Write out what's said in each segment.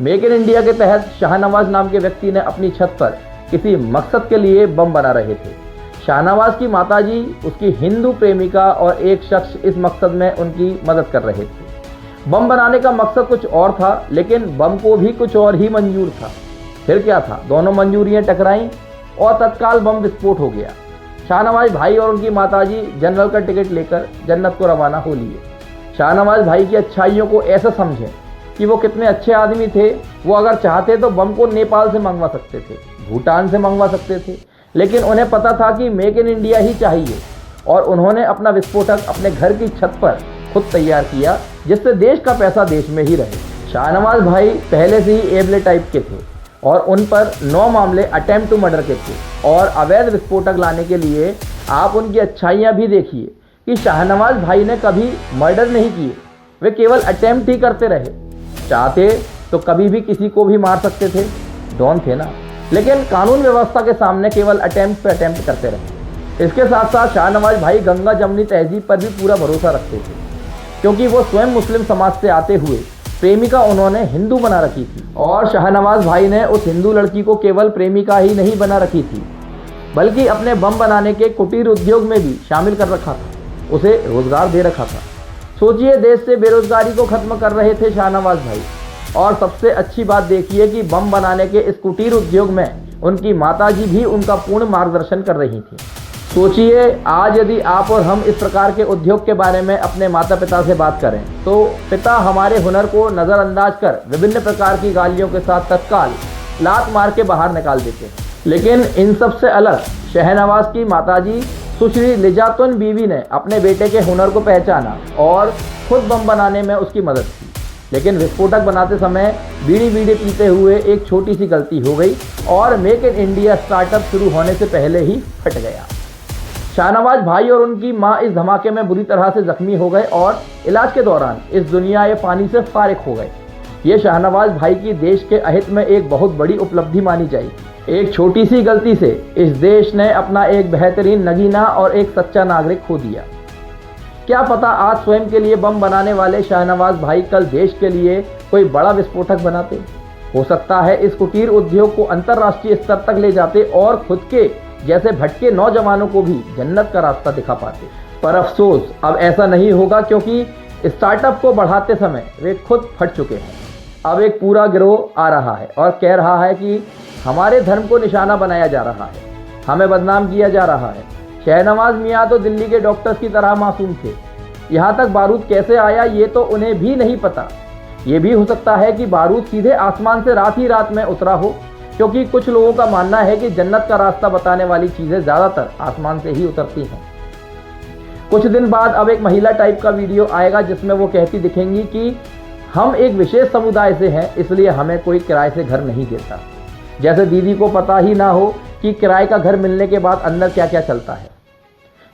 Make in India के तहत शाहनवाज नाम के व्यक्ति ने अपनी छत पर किसी मकसद के लिए बम बना रहे थे। शाहनवाज की माताजी, उसकी हिंदू प्रेमिका और एक शख्स इस मकसद में उनकी मदद कर रहे थे। बम बनाने का मकसद कुछ और था, लेकिन बम को भी कुछ और ही मंजूर था। फिर क्या था, दोनों मंजूरियां टकराईं और तत्काल बम विस्फोट हो गया। शाहनवाज भाई और उनकी माताजी जनरल का टिकट लेकर जन्नत को रवाना हो लिए। शाहनवाज भाई की अच्छाइयों को ऐसा समझें कि वो कितने अच्छे आदमी थे। वो अगर चाहते तो बम को नेपाल से मंगवा सकते थे, भूटान से मंगवा सकते थे, लेकिन उन्हें पता था कि मेक इन इंडिया ही चाहिए और उन्होंने अपना विस्फोटक अपने घर की छत पर खुद तैयार किया, जिससे देश का पैसा देश में ही रहे। शाहनवाज भाई पहले से ही एबले टाइप के थे और उन पर 9 मामले अटेम्प्ट टू मर्डर के थे। और अवैध विस्फोटक लाने के लिए आप उनकी अच्छाइयाँ भी देखिए कि शाहनवाज भाई ने कभी मर्डर नहीं किए, वे केवल अटेम्प्ट ही करते रहे। चाहते तो कभी भी किसी को भी मार सकते थे, डॉन थे ना, लेकिन कानून व्यवस्था के सामने केवल अटेम्प्ट पे अटेम्प्ट करते रहे। इसके साथ साथ शाहनवाज भाई गंगा जमनी तहजीब पर भी पूरा भरोसा रखते थे, क्योंकि वो स्वयं मुस्लिम समाज से आते हुए प्रेमिका उन्होंने हिंदू बना रखी थी। और शाहनवाज भाई ने उस हिंदू लड़की को केवल प्रेमिका ही नहीं बना रखी थी, बल्कि अपने बम बनाने के कुटीर उद्योग में भी शामिल कर रखा था, उसे रोजगार दे रखा था। सोचिए, देश से बेरोजगारी को खत्म कर रहे थे शाहनवाज भाई। और सबसे अच्छी बात देखिए कि बम बनाने के इस कुटीर उद्योग में उनकी माताजी भी उनका पूर्ण मार्गदर्शन कर रही थी। सोचिए, आज यदि आप और हम इस प्रकार के उद्योग के बारे में अपने माता पिता से बात करें तो पिता हमारे हुनर को नज़रअंदाज कर विभिन्न प्रकार की गालियों के साथ तत्काल लात मार के बाहर निकाल देते हैं। लेकिन इन सब से अलग शाहनवाज की माताजी सुश्री लिजातुन बीवी ने अपने बेटे के हुनर को पहचाना और खुद बम बनाने में उसकी मदद की। लेकिन विस्फोटक बनाते समय बीड़ी बीड़ी पीते हुए एक छोटी सी गलती हो गई और मेक इन इंडिया स्टार्टअप शुरू होने से पहले ही फट गया। शाहनवाज भाई और उनकी मां इस धमाके में बुरी तरह से जख्मी हो गए और इलाज के दौरान इस दुनिया फानी से फारिग हो गए। ये शाहनवाज भाई की देश के अहित में एक बहुत बड़ी उपलब्धि मानी जाएगी। एक छोटी सी गलती से इस देश ने अपना एक बेहतरीन नगीना और एक सच्चा नागरिक खो दिया। क्या पता आज स्वयं के लिए बम बनाने वाले शाहनवाज भाई कल देश के लिए कोई बड़ा विस्फोटक बनाते। हो सकता है इस कुटीर उद्योग को अंतर्राष्ट्रीय स्तर तक ले जाते और खुद के जैसे भटके नौजवानों को भी जन्नत का रास्ता दिखा पाते। पर अफसोस अब ऐसा नहीं होगा, क्योंकि स्टार्टअप को बढ़ाते समय वे खुद फट चुके हैं। अब एक पूरा गिरोह आ रहा है और कह रहा है कि हमारे धर्म को निशाना बनाया जा रहा है, हमें बदनाम किया जा रहा है। शाहनवाज मियाँ तो दिल्ली के डॉक्टर्स की तरह मासूम थे, यहाँ तक बारूद कैसे आया ये तो उन्हें भी नहीं पता। ये भी हो सकता है कि बारूद सीधे आसमान से रात ही रात में उतरा हो, क्योंकि कुछ लोगों का मानना है कि जन्नत का रास्ता बताने वाली चीज़ें ज़्यादातर आसमान से ही उतरती हैं। कुछ दिन बाद अब एक महिला टाइप का वीडियो आएगा जिसमें वो कहती दिखेंगी कि हम एक विशेष समुदाय से हैं, इसलिए हमें कोई किराए से घर नहीं देता। जैसे दीदी को पता ही ना हो कि किराए का घर मिलने के बाद अंदर क्या क्या चलता है।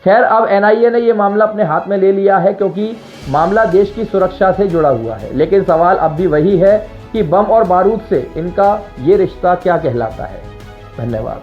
खैर, अब एनआईए ने यह मामला अपने हाथ में ले लिया है, क्योंकि मामला देश की सुरक्षा से जुड़ा हुआ है। लेकिन सवाल अब भी वही है कि बम और बारूद से इनका ये रिश्ता क्या कहलाता है। धन्यवाद।